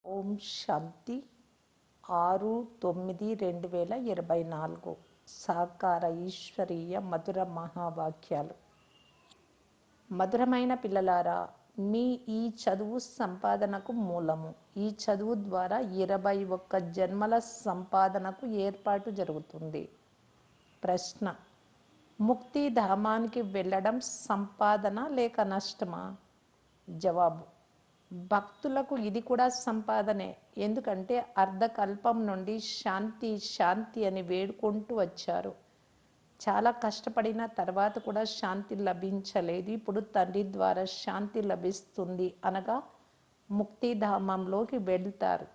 ఓం శాంతి 6/9/2024 సాకార ఈశ్వరీయ మధుర మహావాక్యాలు. మధురమైన పిల్లలారా, మీ ఈ చదువు సంపాదనకు మూలము. ఈ చదువు ద్వారా 21 జన్మల సంపాదనకు ఏర్పాటు జరుగుతుంది. ప్రశ్న: ముక్తి ధామానికి వెళ్ళడం సంపాదన లేక నష్టమా? జవాబు: భక్తులకు ఇది కూడా సంపాదనే. ఎందుకంటే అర్ధకల్పం నుండి శాంతి శాంతి అని వేడుకుంటూ వచ్చారు. చాలా కష్టపడిన తర్వాత కూడా శాంతి లభించలేదు. ఇప్పుడు తండ్రి ద్వారా శాంతి లభిస్తుంది, అనగా ముక్తిధామంలోకి వెళ్తారు.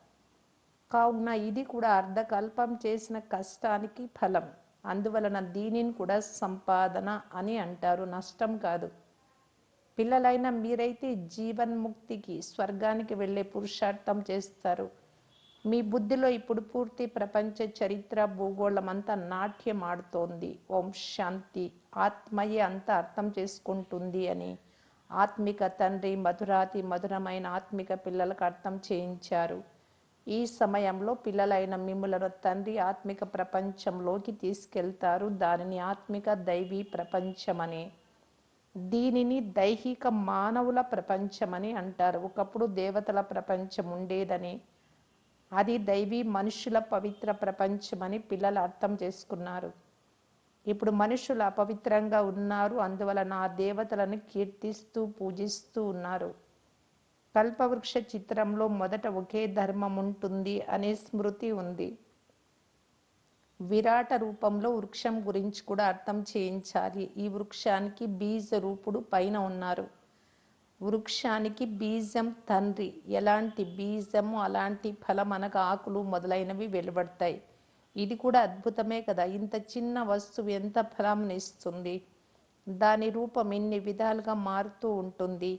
కావున ఇది కూడా అర్ధకల్పం చేసిన కష్టానికి ఫలం. అందువలన దీనిని కూడా సంపాదన అని అంటారు, నష్టం కాదు. పిల్లలైన మీరైతే జీవన్ముక్తికి, స్వర్గానికి వెళ్ళే పురుషార్థం చేస్తారు. మీ బుద్ధిలో ఇప్పుడు పూర్తి ప్రపంచ చరిత్ర, భూగోళం అంతా నాట్యం ఆడుతోంది. ఓం శాంతి. ఆత్మయే అంతా అర్థం చేసుకుంటుంది అని ఆత్మిక తండ్రి మధురాతి మధురమైన ఆత్మిక పిల్లలకు అర్థం చేయించారు. ఈ సమయంలో పిల్లలైన మిమ్ములను తండ్రి ఆత్మిక ప్రపంచంలోకి తీసుకెళ్తారు. దానిని ఆత్మిక దైవీ ప్రపంచమని, దీనిని దైహిక మానవుల ప్రపంచమని అంటారు. ఒకప్పుడు దేవతల ప్రపంచం ఉండేదని, అది దైవీ మనుషుల పవిత్ర ప్రపంచమని పిల్లలు అర్థం చేసుకున్నారు. ఇప్పుడు మనుషులు అపవిత్రంగా ఉన్నారు, అందువలన ఆ దేవతలను కీర్తిస్తూ పూజిస్తూ ఉన్నారు. కల్పవృక్ష చిత్రంలో మొదట ఒకే ధర్మం ఉంటుంది అనే స్మృతి ఉంది. విరాట రూపంలో వృక్షం గురించి కూడా అర్థం చేయించాలి. ఈ వృక్షానికి బీజ రూపుడు పైన ఉన్నారు. వృక్షానికి బీజం తండ్రి. ఎలాంటి బీజము అలాంటి ఫలం, అనగా ఆకులు మొదలైనవి వెలువడతాయి. ఇది కూడా అద్భుతమే కదా. ఇంత చిన్న వస్తువు ఎంత ఫలంనిస్తుంది. దాని రూపం ఇన్ని విధాలుగా మారుతూ ఉంటుంది.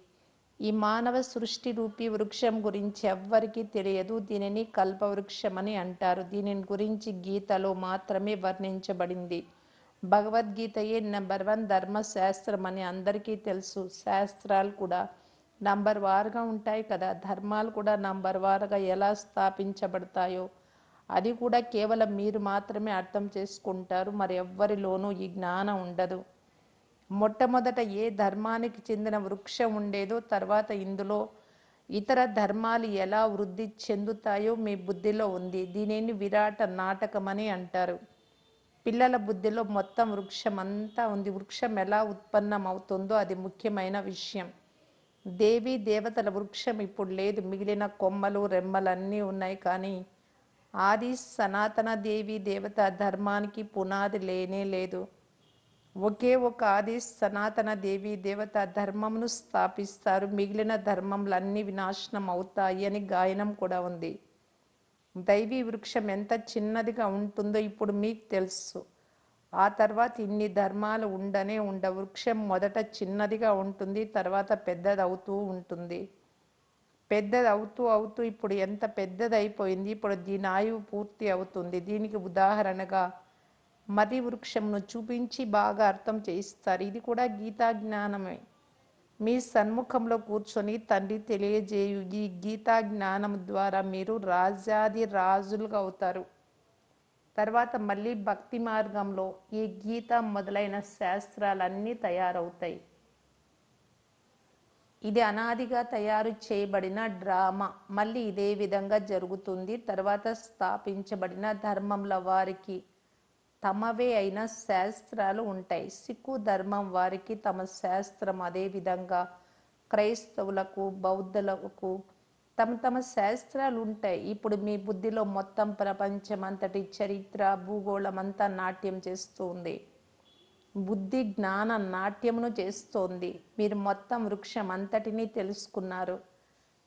ఈ మానవ సృష్టి రూపీ వృక్షం గురించి ఎవ్వరికీ తెలియదు. దీనిని కల్పవృక్షమని అంటారు. దీనిని గురించి గీతలో మాత్రమే వర్ణించబడింది. భగవద్గీతయే నెంబర్ 1 ధర్మశాస్త్రం అని అందరికీ తెలుసు. శాస్త్రాలు కూడా నంబర్ వారుగా ఉంటాయి కదా. ధర్మాలు కూడా నంబర్ వారుగా ఎలా స్థాపించబడతాయో అది కూడా కేవలం మీరు మాత్రమే అర్థం చేసుకుంటారు. మరి ఎవ్వరిలోనూ ఈ జ్ఞానం ఉండదు. మొట్టమొదట ఏ ధర్మానికి చెందిన వృక్షం ఉండేదో, తర్వాత ఇందులో ఇతర ధర్మాలు ఎలా వృద్ధి చెందుతాయో మీ బుద్ధిలో ఉంది. దీనిని విరాట నాటకమని అంటారు. పిల్లల బుద్ధిలో మొత్తం వృక్షం అంతా ఉంది. వృక్షం ఎలా ఉత్పన్నం అవుతుందో అది ముఖ్యమైన విషయం. దేవీ దేవతల వృక్షం ఇప్పుడు లేదు. మిగిలిన కొమ్మలు రెమ్మలన్నీ ఉన్నాయి. కానీ ఆది సనాతన దేవీ దేవత ధర్మానికి పునాది లేనే లేదు. ఒకే ఒక ఆది సనాతన దేవీ దేవత ధర్మమును స్థాపిస్తారు. మిగిలిన ధర్మములన్నీ వినాశనం అవుతాయి అని గాయనం కూడా ఉంది. దైవీ వృక్షం ఎంత చిన్నదిగా ఉంటుందో ఇప్పుడు మీకు తెలుసు. ఆ తర్వాత ఇన్ని ధర్మాలు ఉండనే ఉండవు. వృక్షం మొదట చిన్నదిగా ఉంటుంది, తర్వాత పెద్దది అవుతూ ఉంటుంది. పెద్దది అవుతూ అవుతూ ఇప్పుడు ఎంత పెద్దదైపోయింది. ఇప్పుడు దీని ఆయువు పూర్తి అవుతుంది. దీనికి ఉదాహరణగా మది వృక్షంను చూపించి బాగా అర్థం చేయిస్తారు. ఇది కూడా గీతా జ్ఞానమే. మీ సన్ముఖంలో కూర్చొని తండ్రి తెలియజేయు ఈ గీతా జ్ఞానం ద్వారా మీరు రాజాది రాజులుగా అవుతారు. తర్వాత మళ్ళీ భక్తి మార్గంలో ఈ గీత మొదలైన శాస్త్రాలన్నీ తయారవుతాయి. ఇది అనాదిగా తయారు చేయబడిన డ్రామా. మళ్ళీ ఇదే విధంగా జరుగుతుంది. తర్వాత స్థాపించబడిన ధర్మంల వారికి తమవే అయిన శాస్త్రాలు ఉంటాయి. సిక్కు ధర్మం వారికి తమ శాస్త్రం, అదేవిధంగా క్రైస్తవులకు, బౌద్ధులకు తమ తమ శాస్త్రాలు ఉంటాయి. ఇప్పుడు మీ బుద్ధిలో మొత్తం ప్రపంచం అంతటి చరిత్ర, భూగోళం అంతా నాట్యం చేస్తుంది. బుద్ధి జ్ఞాన నాట్యమును చేస్తోంది. మీరు మొత్తం వృక్షం అంతటినీ తెలుసుకున్నారు.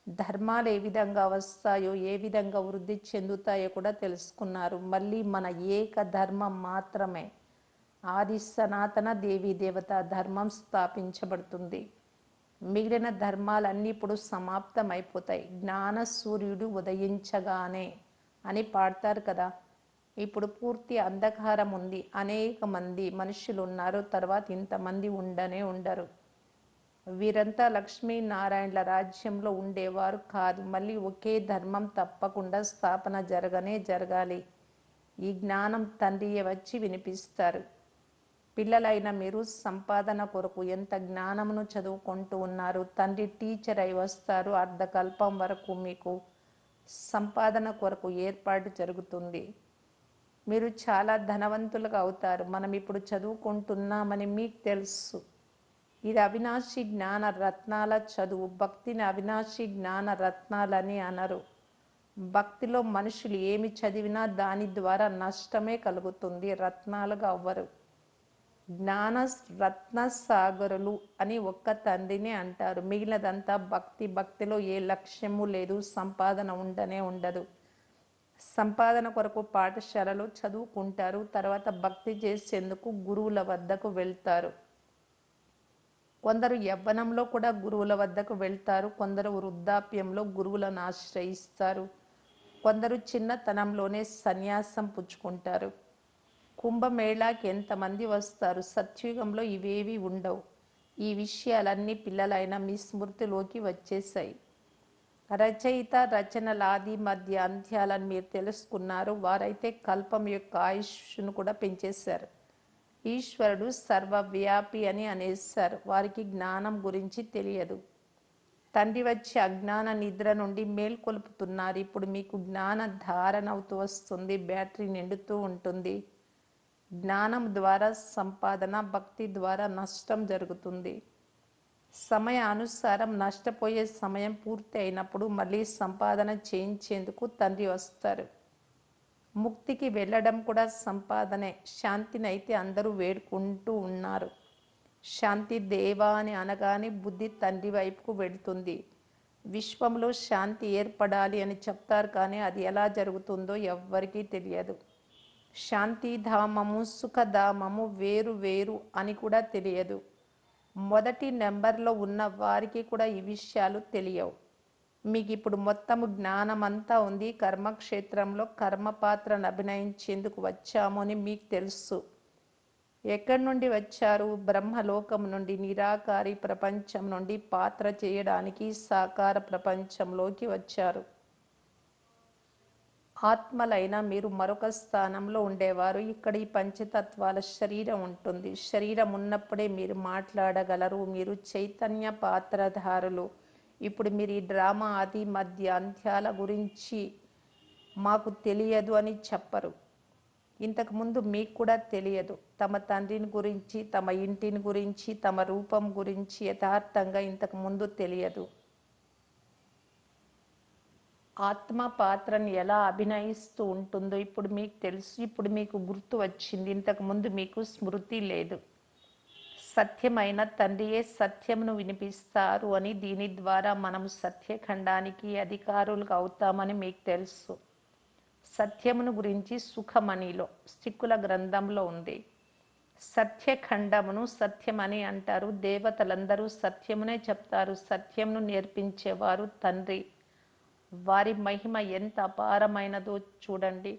ధర్మాలు ఏ విధంగా వస్తాయో, ఏ విధంగా వృద్ధి చెందుతాయో కూడా తెలుసుకున్నారు. మళ్ళీ మన ఏక ధర్మం మాత్రమే, ఆది సనాతన దేవీ దేవత ధర్మం స్థాపించబడుతుంది. మిగిలిన ధర్మాలన్నీ ఇప్పుడు సమాప్తం అయిపోతాయి. జ్ఞాన సూర్యుడు ఉదయించగానే అని పాడతారు కదా. ఇప్పుడు పూర్తి అంధకారం ఉంది. అనేక మంది మనుషులు ఉన్నారు. తర్వాత ఇంతమంది ఉండనే ఉండరు. వీరంతా లక్ష్మీనారాయణల రాజ్యంలో ఉండేవారు కాదు. మళ్ళీ ఒకే ధర్మం తప్పకుండా స్థాపన జరగాలి. ఈ జ్ఞానం తండ్రియే వచ్చి వినిపిస్తారు. పిల్లలైన మీరు సంపాదన కొరకు ఎంత జ్ఞానమును చదువుకుంటూ ఉన్నారు. తండ్రి టీచర్ అయి వస్తారు. అర్ధకల్పం వరకు మీకు సంపాదన కొరకు ఏర్పాటు జరుగుతుంది. మీరు చాలా ధనవంతులుగా అవుతారు. మనం ఇప్పుడు చదువుకుంటున్నామని మీకు తెలుసు. ఇది అవినాశి జ్ఞాన రత్నాల చదువు. భక్తిని అవినాశి జ్ఞాన రత్నాలని అనరు. భక్తిలో మనుషులు ఏమి చదివినా దాని ద్వారా నష్టమే కలుగుతుంది, రత్నాలుగా అవ్వరు. జ్ఞాన రత్న సాగరులు అని ఒక్క తండ్రిని అంటారు. మిగిలినదంతా భక్తిలో ఏ లక్ష్యము లేదు, సంపాదన ఉండదు. సంపాదన కొరకు పాఠశాలలో చదువుకుంటారు. తర్వాత భక్తి చేసేందుకు గురువుల వద్దకు వెళ్తారు. కొందరు యవ్వనంలో కూడా గురువుల వద్దకు వెళ్తారు. కొందరు వృద్ధాప్యంలో గురువులను ఆశ్రయిస్తారు. కొందరు చిన్నతనంలోనే సన్యాసం పుచ్చుకుంటారు. కుంభమేళాకి ఎంతమంది వస్తారు? సత్యుగంలో ఇవేవి ఉండవు. ఈ విషయాలన్నీ పిల్లలైన మీ స్మృతిలోకి వచ్చేసాయి. రచయిత రచనల ఆది మధ్య అంత్యాలను మీరు తెలుసుకున్నారు. వారైతే కల్పం యొక్క ఆయుష్ను కూడా పెంచేశారు. ఈశ్వరుడు సర్వవ్యాపి అని అనేశారు. వారికి జ్ఞానం గురించి తెలియదు. తండ్రి వచ్చి అజ్ఞాన నిద్ర నుండి మేల్కొల్పుతున్నారు. ఇప్పుడు మీకు జ్ఞాన ధారణ అవుతూ వస్తుంది. బ్యాటరీ నిండుతూ ఉంటుంది. జ్ఞానం ద్వారా సంపాదన, భక్తి ద్వారా నష్టం జరుగుతుంది. సమయానుసారం నష్టపోయే సమయం పూర్తి అయినప్పుడు మళ్ళీ సంపాదన చేయించేందుకు తండ్రి వస్తారు. ముక్తికి వెళ్ళడం కూడా సంపాదనే. శాంతిని అయితే అందరూ వేడుకుంటూ ఉన్నారు. శాంతి దేవా అని అనగానే బుద్ధి తండ్రి వైపుకు వెళుతుంది. విశ్వంలో శాంతి ఏర్పడాలి అని చెప్తారు, కానీ అది ఎలా జరుగుతుందో ఎవ్వరికీ తెలియదు. శాంతిధామము సుఖధామము వేరు వేరు అని కూడా తెలియదు. మొదటి నెంబర్లో ఉన్న వారికి కూడా ఈ విషయాలు తెలియవు. మీకు ఇప్పుడు మొత్తము జ్ఞానమంతా ఉంది. కర్మక్షేత్రంలో కర్మపాత్రను అభినయించేందుకు వచ్చాము అని మీకు తెలుసు. ఎక్కడి నుండి వచ్చారు? బ్రహ్మలోకం నుండి, నిరాకారి ప్రపంచం నుండి పాత్ర చేయడానికి సాకార ప్రపంచంలోకి వచ్చారు. ఆత్మలైన మీరు మరొక స్థానంలో ఉండేవారు. ఇక్కడ ఈ పంచతత్వాల శరీరం ఉంటుంది. శరీరం ఉన్నప్పుడే మీరు మాట్లాడగలరు. మీరు చైతన్య పాత్రధారులు. ఇప్పుడు మీరు ఈ డ్రామా ఆది మధ్య అంత్యాల గురించి మాకు తెలియదు అని చెప్పరు. ఇంతకుముందు మీకు కూడా తెలియదు. తమ తండ్రిని గురించి, తమ ఇంటిని గురించి, తమ రూపం గురించి యథార్థంగా ఇంతకుముందు తెలియదు. ఆత్మ పాత్రను ఎలా అభినయిస్తూ ఉంటుందో ఇప్పుడు మీకు తెలుసు. ఇప్పుడు మీకు గుర్తు వచ్చింది. ఇంతకుముందు మీకు స్మృతి లేదు. సత్యమైన తండ్రియే సత్యమును వినిపిస్తారు అని, దీని ద్వారా మనం సత్యఖండానికి అధికారులుగా అవుతామని మీకు తెలుసు. సత్యమును గురించి సుఖమణిలో సిక్కుల గ్రంథంలో ఉంది. సత్యఖండమును సత్యమని అంటారు. దేవతలందరూ సత్యమునే చెప్తారు. సత్యమును నేర్పించేవారు తండ్రి. వారి మహిమ ఎంత అపారమైనదో చూడండి.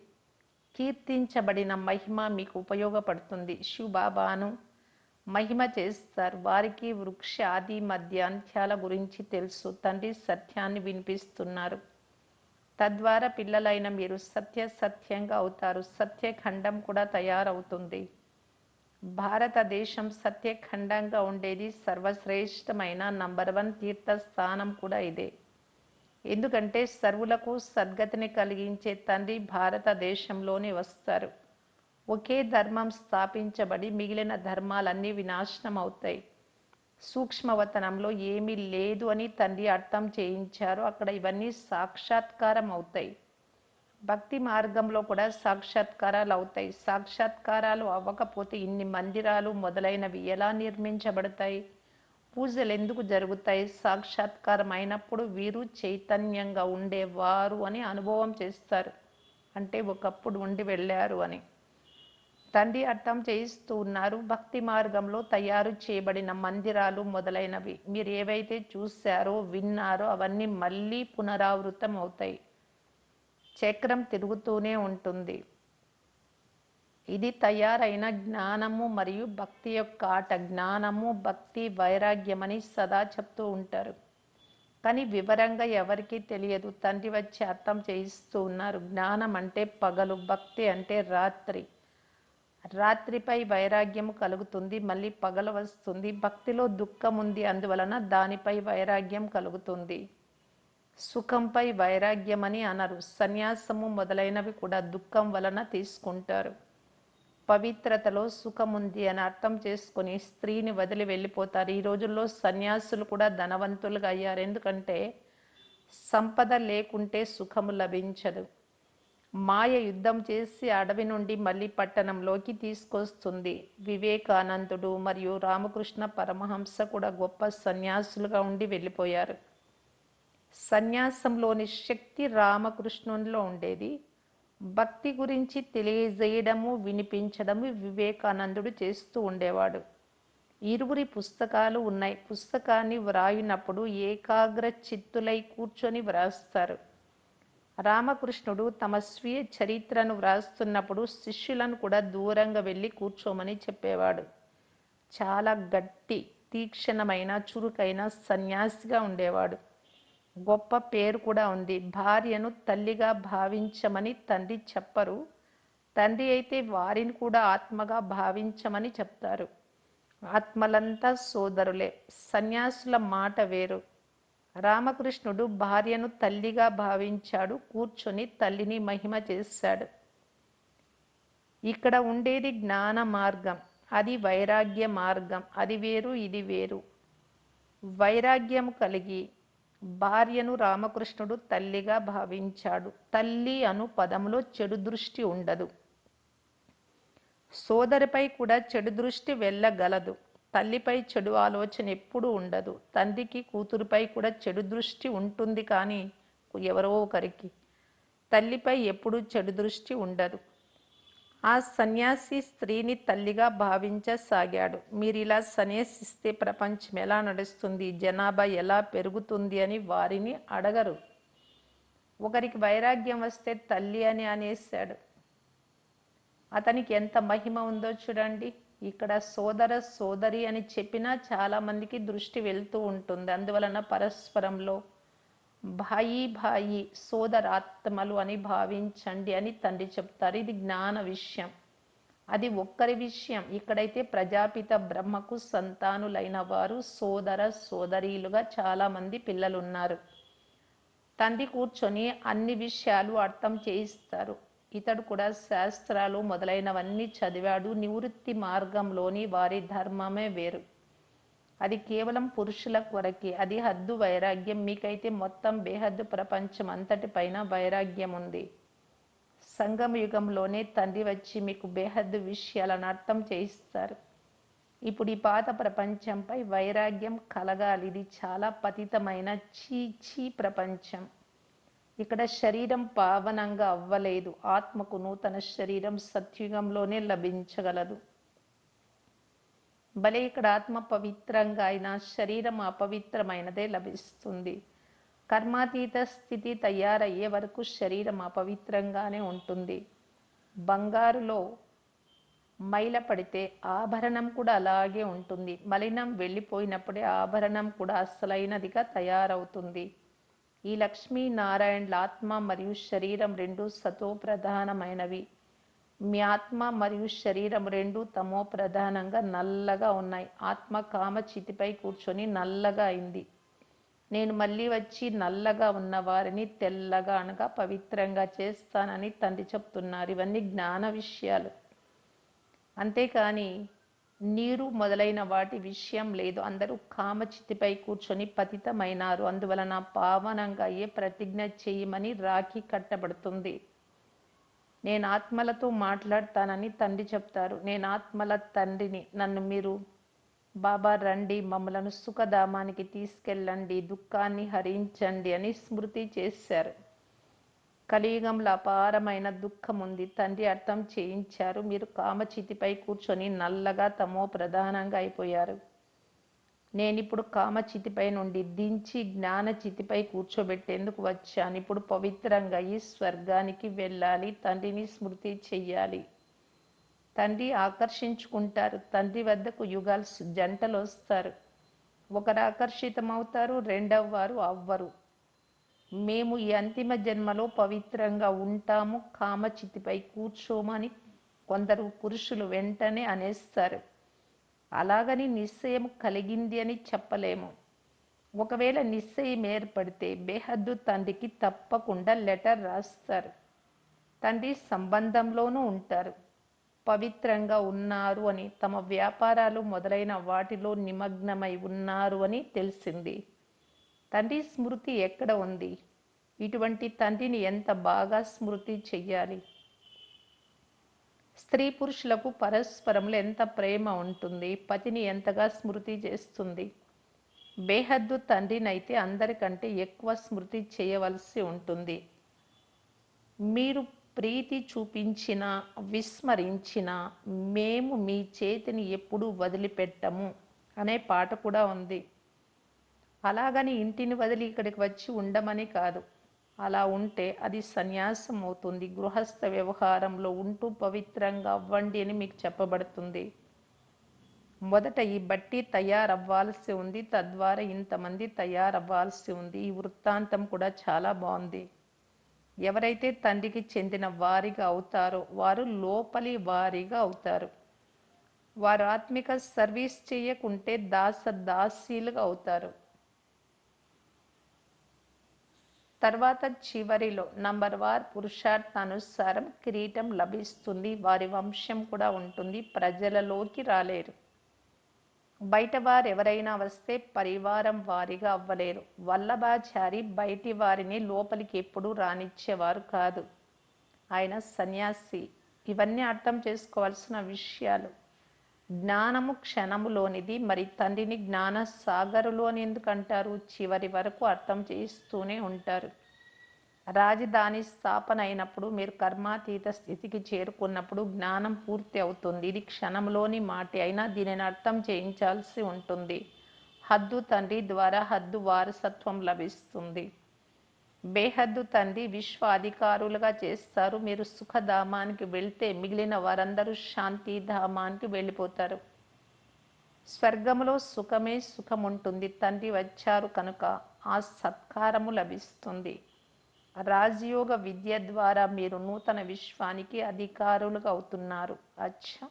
కీర్తించబడిన మహిమ మీకు ఉపయోగపడుతుంది. శివబాబాను మహిమ చేస్తారు. వారికి వృక్ష ఆది మధ్య అంత్యాల గురించి తెలుసు. తండ్రి సత్యాన్ని వినిపిస్తున్నారు. తద్వారా పిల్లలైన మీరు సత్యంగా అవుతారు. సత్యఖండం కూడా తయారవుతుంది. భారతదేశం సత్యఖండంగా ఉండేది. సర్వశ్రేష్టమైన నంబర్ 1 తీర్థస్థానం కూడా ఇదే. ఎందుకంటే సర్వులకు సద్గతిని కలిగించే తండ్రి భారతదేశంలోనే వస్తారు. ఒకే ధర్మం స్థాపించబడి మిగిలిన ధర్మాలన్నీ వినాశనం అవుతాయి. సూక్ష్మవతనంలో ఏమీ లేదు అని తండ్రి అర్థం చేయించారు. అక్కడ ఇవన్నీ సాక్షాత్కారం అవుతాయి. భక్తి మార్గంలో కూడా సాక్షాత్కారాలు అవుతాయి. సాక్షాత్కారాలు అవ్వకపోతే ఇన్ని మందిరాలు మొదలైనవి ఎలా నిర్మించబడతాయి? పూజలు ఎందుకు జరుగుతాయి? సాక్షాత్కారం అయినప్పుడు వీరు చైతన్యంగా ఉండేవారు అని అనుభవం చేస్తారు. అంటే ఒకప్పుడు ఉండి వెళ్ళారు అని తండ్రి అర్థం చేయిస్తూ ఉన్నారు. భక్తి మార్గంలో తయారు చేయబడిన మందిరాలు మొదలైనవి మీరు ఏవైతే చూశారో, విన్నారో అవన్నీ మళ్ళీ పునరావృతం అవుతాయి. చక్రం తిరుగుతూనే ఉంటుంది. ఇది తయారైన జ్ఞానము మరియు భక్తి యొక్క ఆట. జ్ఞానము, భక్తి, వైరాగ్యమని సదా చెప్తూ ఉంటారు. కానీ వివరంగా ఎవరికీ తెలియదు. తండ్రి వచ్చి అర్థం చేయిస్తూ ఉన్నారు. జ్ఞానం అంటే పగలు, భక్తి అంటే రాత్రి. రాత్రిపై వైరాగ్యం కలుగుతుంది, మళ్ళీ పగలు వస్తుంది. భక్తిలో దుఃఖం ఉంది, అందువలన దానిపై వైరాగ్యం కలుగుతుంది. సుఖంపై వైరాగ్యం అని అనరు. సన్యాసము మొదలైనవి కూడా దుఃఖం వలన తీసుకుంటారు. పవిత్రతలో సుఖం ఉంది అని అర్థం చేసుకుని స్త్రీని వదిలి వెళ్ళిపోతారు. ఈ రోజుల్లో సన్యాసులు కూడా ధనవంతులుగా అయ్యారు. ఎందుకంటే సంపద లేకుంటే సుఖము లభించదు. మాయ యుద్ధం చేసి అడవి నుండి మళ్ళీ పట్టణంలోకి తీసుకొస్తుంది. వివేకానందుడు మరియు రామకృష్ణ పరమహంస కూడా గొప్ప సన్యాసులుగా ఉండి వెళ్ళిపోయారు. సన్యాసంలోని శక్తి రామకృష్ణునిలో ఉండేది. భక్తి గురించి తెలియజేయడము, వినిపించడము వివేకానందుడు చేస్తూ ఉండేవాడు. ఇరువురి పుస్తకాలు ఉన్నాయి. పుస్తకాన్ని వ్రాయినప్పుడు ఏకాగ్ర చిత్తులై కూర్చొని వ్రాస్తారు. రామకృష్ణుడు తమ స్వీయ చరిత్రను వ్రాస్తున్నప్పుడు శిష్యులను కూడా దూరంగా వెళ్ళి కూర్చోమని చెప్పేవాడు. చాలా గట్టి, తీక్షణమైన, చురుకైన సన్యాసిగా ఉండేవాడు. గొప్ప పేరు కూడా ఉంది. భార్యను తల్లిగా భావించమని తండ్రి చెప్పరు. తండ్రి అయితే వారిని కూడా ఆత్మగా భావించమని చెప్తారు. ఆత్మలంతా సోదరులే. సన్యాసుల మాట వేరు. రామకృష్ణుడు భార్యను తల్లిగా భావించాడు. కూర్చొని తల్లిని మహిమ చేశాడు. ఇక్కడ ఉండేది జ్ఞాన మార్గం, అది వైరాగ్య మార్గం. అది వేరు, ఇది వేరు. వైరాగ్యం కలిగి భార్యను రామకృష్ణుడు తల్లిగా భావించాడు. తల్లి అను పదములో చెడు దృష్టి ఉండదు. సోదరిపై కూడా చెడు దృష్టి వెళ్ళగలదు. తల్లిపై చెడు ఆలోచన ఎప్పుడూ ఉండదు. తండ్రికి కూతురుపై కూడా చెడు దృష్టి ఉంటుంది, కానీ ఎవరో ఒకరికి. తల్లిపై ఎప్పుడూ చెడు దృష్టి ఉండదు. ఆ సన్యాసి స్త్రీని తల్లిగా భావించసాగాడు. మీరిలా సన్యాసిస్తే ప్రపంచం ఎలా నడుస్తుంది, జనాభా ఎలా పెరుగుతుంది అని వారిని అడగరు. ఒకరికి వైరాగ్యం వస్తే తల్లి అని అనేశాడు. అతనికి ఎంత మహిమ ఉందో చూడండి. ఇక్కడ సోదర సోదరి అని చెప్పినా చాలా మందికి దృష్టి వెళ్తూ ఉంటుంది. అందువలన పరస్పరంలో భాయి భాయి, సోదరాత్మలు అని భావించండి అని తండ్రి చెప్తారు. ఇది జ్ఞాన విషయం. అది ఒక్కరి విషయం. ఇక్కడైతే ప్రజాపిత బ్రహ్మకు సంతానులైన వారు సోదర సోదరీలుగా చాలా మంది పిల్లలు ఉన్నారు. తండ్రి కూర్చొని అన్ని విషయాలు అర్థం చేయిస్తారు. ఇతడు కూడా శాస్త్రాలు మొదలైనవన్నీ చదివాడు. నివృత్తి మార్గంలోని వారి ధర్మమే వేరు. అది కేవలం పురుషుల కొరకే. అది హద్దు వైరాగ్యం. మీకైతే మొత్తం బేహద్దు ప్రపంచం అంతటిపైన వైరాగ్యం ఉంది. సంగమ యుగంలోనే తండ్రి వచ్చి మీకు బేహద్దు విషయాలను అర్థం చేయిస్తారు. ఇప్పుడు ఈ పాత ప్రపంచంపై వైరాగ్యం కలగాలి. ఇది చాలా పతితమైన చీ ప్రపంచం. ఇక్కడ శరీరం పావనంగా అవ్వలేదు. ఆత్మకు నూతన శరీరం సత్యుగంలోనే లభించగలదు. భలే ఇక్కడ ఆత్మ పవిత్రంగా అయినా శరీరం అపవిత్రమైనదే లభిస్తుంది. కర్మాతీత స్థితి తయారయ్యే వరకు శరీరం అపవిత్రంగానే ఉంటుంది. బంగారులో మైల పడితే ఆభరణం కూడా అలాగే ఉంటుంది. మలినం వెళ్ళిపోయినప్పుడే ఆభరణం కూడా అసలైనదిగా తయారవుతుంది. ఈ లక్ష్మీనారాయణుల ఆత్మ మరియు శరీరం రెండు సతో ప్రధానమైనవి. మీ ఆత్మ మరియు శరీరం రెండు తమో ప్రధానంగా నల్లగా ఉన్నాయి. ఆత్మ కామచితిపై కూర్చొని నల్లగా అయింది. నేను మళ్ళీ వచ్చి నల్లగా ఉన్న వారిని తెల్లగా అనగా పవిత్రంగా చేస్తానని తండ్రి చెప్తున్నారు. ఇవన్నీ జ్ఞాన విషయాలు. అంతేకాని నీరు మొదలైన వాటి విషయం లేదు. అందరూ కామచితిపై కూర్చొని పతితమైనారు. అందువలన పావనంగా అయ్యే ప్రతిజ్ఞ చేయమని రాఖీ కట్టబడుతుంది. నేను ఆత్మలతో మాట్లాడతానని తండ్రి చెప్తారు. నేను ఆత్మల తండ్రిని. నన్ను మీరు బాబా రండి, మమ్మలను సుఖధామానికి తీసుకెళ్ళండి, దుఃఖాన్ని హరించండి అని స్మృతి చేశారు. కలియుగంలో అపారమైన దుఃఖం ఉంది. తండ్రి అర్థం చేయించారు. మీరు కామచితిపై కూర్చొని నల్లగా తమో ప్రధానంగా అయిపోయారు. నేనిప్పుడు కామచితిపై నుండి దించి జ్ఞానచితిపై కూర్చోబెట్టేందుకు వచ్చాను. ఇప్పుడు పవిత్రంగా ఈ స్వర్గానికి వెళ్ళాలి, తండ్రిని స్మృతి చెయ్యాలి. తండ్రి ఆకర్షించుకుంటారు. తండ్రి వద్దకు జంటలు వస్తారు. ఒకరు ఆకర్షితమవుతారు, రెండవ వారు అవ్వరు. మేము ఈ అంతిమ జన్మలో పవిత్రంగా ఉంటాము, కామచితిపై కూర్చోమని కొందరు పురుషులు వెంటనే అనేస్తారు. అలాగని నిశ్చయం కలిగింది అని చెప్పలేము. ఒకవేళ నిశ్చయం ఏర్పడితే బేహద్దు తండ్రికి తప్పకుండా లెటర్ రాస్తారు. తండ్రి సంబంధంలోనూ ఉంటారు. పవిత్రంగా ఉన్నారు అని, తమ వ్యాపారాలు మొదలైన వాటిలో నిమగ్నమై ఉన్నారు అని తెలిసింది. తండ్రి స్మృతి ఎక్కడ ఉంది? ఇటువంటి తండ్రిని ఎంత బాగా స్మృతి చెయ్యాలి? స్త్రీ పురుషులకు పరస్పరంలో ఎంత ప్రేమ ఉంటుంది? పతిని ఎంతగా స్మృతి చేస్తుంది? బేహద్దు తండ్రినైతే అందరికంటే ఎక్కువ స్మృతి చేయవలసి ఉంటుంది. మీరు ప్రీతి చూపించినా విస్మరించినా మేము మీ చేతిని ఎప్పుడూ వదిలిపెట్టము అనే పాట కూడా ఉంది. అలాగని ఇంటిని వదిలి ఇక్కడికి వచ్చి ఉండమని కాదు. అలా ఉంటే అది సన్యాసం అవుతుంది. గృహస్థ వ్యవహారంలో ఉంటూ పవిత్రంగా అవ్వండి అని మీకు చెప్పబడుతుంది. మొదట ఈ బట్టి తయారవ్వాల్సి ఉంది, తద్వారా ఇంతమంది తయారవ్వాల్సి ఉంది. ఈ వృత్తాంతం కూడా చాలా బాగుంది. ఎవరైతే తండ్రికి చెందిన వారిగా అవుతారో వారు లోపలి వారిగా అవుతారు. వారు ఆత్మిక సర్వీస్ చేయకుంటే దాసీలుగా అవుతారు. తర్వాత చివరిలో నంబర్ వార్ పురుషార్థానుసారం కిరీటం లభిస్తుంది. వారి వంశం కూడా ఉంటుంది. ప్రజలలోకి రాలేరు. బయట వారు ఎవరైనా వస్తే పరివారం వారిగా అవ్వలేరు. వల్లభాచారి బయటి వారిని లోపలికి ఎప్పుడూ రానిచ్చేవారు కాదు. ఆయన సన్యాసి. ఇవన్నీ అర్థం చేసుకోవాల్సిన విషయాలు. జ్ఞానము క్షణములోనిది. మరి తండ్రిని జ్ఞాన సాగరులు అని ఎందుకంటారు? చివరి వరకు అర్థం చేస్తూనే ఉంటారు. రాజధాని స్థాపన అయినప్పుడు, మీరు కర్మాతీత స్థితికి చేరుకున్నప్పుడు జ్ఞానం పూర్తి అవుతుంది. ఇది క్షణంలోని మాటే, అయినా దీనిని అర్థం చేయించాల్సి ఉంటుంది. హద్దు తండ్రి ద్వారా హద్దు వారసత్వం లభిస్తుంది. బేహద్దు తండ్రి విశ్వ అధికారులుగా చేస్తారు. మీరు సుఖధామానికి వెళ్తే మిగిలిన వారందరూ శాంతిధామానికి వెళ్ళిపోతారు. స్వర్గములో సుఖమే సుఖం ఉంటుంది. తండ్రి వచ్చారు కనుక ఆ సత్కారము లభిస్తుంది. రాజయోగ విద్య ద్వారా మీరు నూతన విశ్వానికి అధికారులుగా అవుతున్నారు. అచ్చా,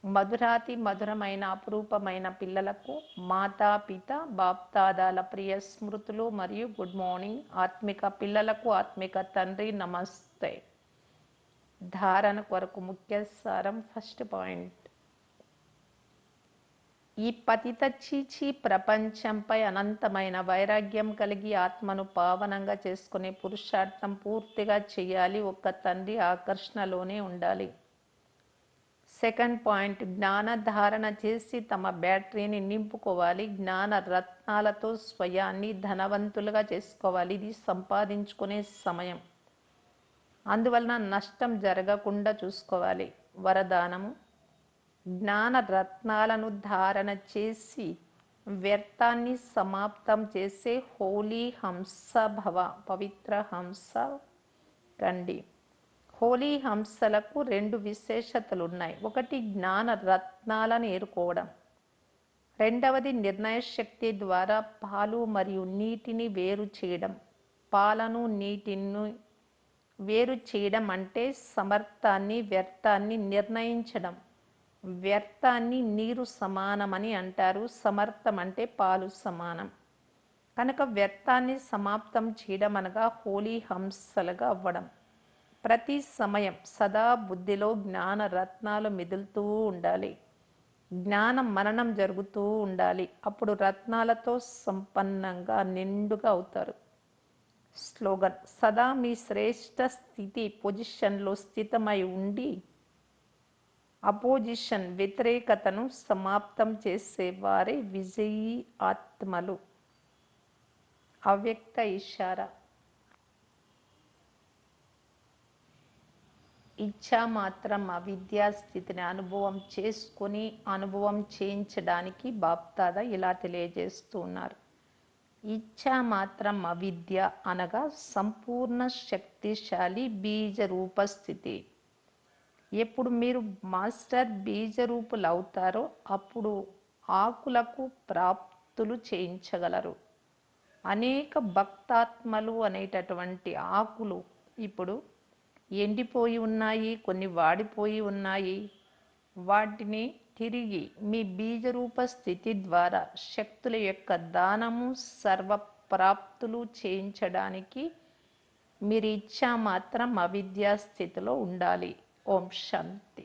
మధురాతి మధురమైన అపురూపమైన పిల్లలకు మాతాపిత బాప్దాదాల ప్రియ స్మృతులు మరియు గుడ్ మార్నింగ్. ఆత్మిక పిల్లలకు ఆత్మిక తండ్రి నమస్తే. ధారణ కొరకు ముఖ్య సారం. ఫస్ట్ పాయింట్, ఈ పతిత చీచీ ప్రపంచంపై అనంతమైన వైరాగ్యం కలిగి ఆత్మను పావనంగా చేసుకునే పురుషార్థం పూర్తిగా చేయాలి. ఒక్క తండ్రి ఆకర్షణలోనే ఉండాలి. సెకండ్ పాయింట్, జ్ఞాన ధారణ చేసి తమ బ్యాటరీని నింపుకోవాలి. జ్ఞాన రత్నాలతో స్వయాన్ని ధనవంతులుగా చేసుకోవాలి. ఇది సంపాదించుకునే సమయం, అందువలన నష్టం జరగకుండా చూసుకోవాలి. వరదానము, జ్ఞాన రత్నాలను ధారణ చేసి వ్యర్థాన్ని సమాప్తం చేసే హోలీ హంస భవ, పవిత్ర హంస కండి. హోలీ హంసలకు రెండు విశేషతలు ఉన్నాయి. ఒకటి జ్ఞాన రత్నాలను ఏరుకోవడం, రెండవది నిర్ణయ శక్తి ద్వారా పాలు మరియు నీటిని వేరు చేయడం. పాలను నీటిని వేరు చేయడం అంటే సమర్థాన్ని వ్యర్థాన్ని నిర్ణయించడం. వ్యర్థాన్ని నీరు సమానమని అంటారు, సమర్థం అంటే పాలు సమానం. కనుక వ్యర్థాన్ని సమాప్తం చేయడం అనగా హోలీ హంసలుగా అవ్వడం. ప్రతి సమయం సదా బుద్ధిలో జ్ఞాన రత్నాలు మెదులుతూ ఉండాలి. జ్ఞానం మననం జరుగుతూ ఉండాలి. అప్పుడు రత్నాలతో సంపన్నంగా నిండుగా అవుతారు. స్లోగన్, సదా మీ శ్రేష్ఠ స్థితి పొజిషన్లో స్థితమై ఉండి అపోజిషన్ వ్యతిరేకతను సమాప్తం చేసేవారే విజయీ ఆత్మలు. అవ్యక్త ఇషారా, ఇచ్చా మాత్రం అవిద్యా స్థితిని అనుభవం చేసుకొని అనుభవం చేయించడానికి బాప్దాదా ఇలా తెలియజేస్తూ ఉన్నారు. ఇచ్చా మాత్రం అవిద్య అనగా సంపూర్ణ శక్తిశాలి బీజ రూప స్థితి. ఎప్పుడు మీరు మాస్టర్ బీజరూపులు అవుతారో అప్పుడు ఆకులకు ప్రాప్తులు చేయించగలరు. అనేక భక్తాత్మలు అనేటటువంటి ఆకులు ఇప్పుడు ఎండిపోయి ఉన్నాయి, కొన్ని వాడిపోయి ఉన్నాయి. వాటిని తిరిగి మీ బీజరూప స్థితి ద్వారా శక్తుల యొక్క దానము సర్వప్రాప్తులు చేయించడానికి మీరు ఇచ్చా మాత్రం అవిద్యా స్థితిలో ఉండాలి. ఓం శాంతి.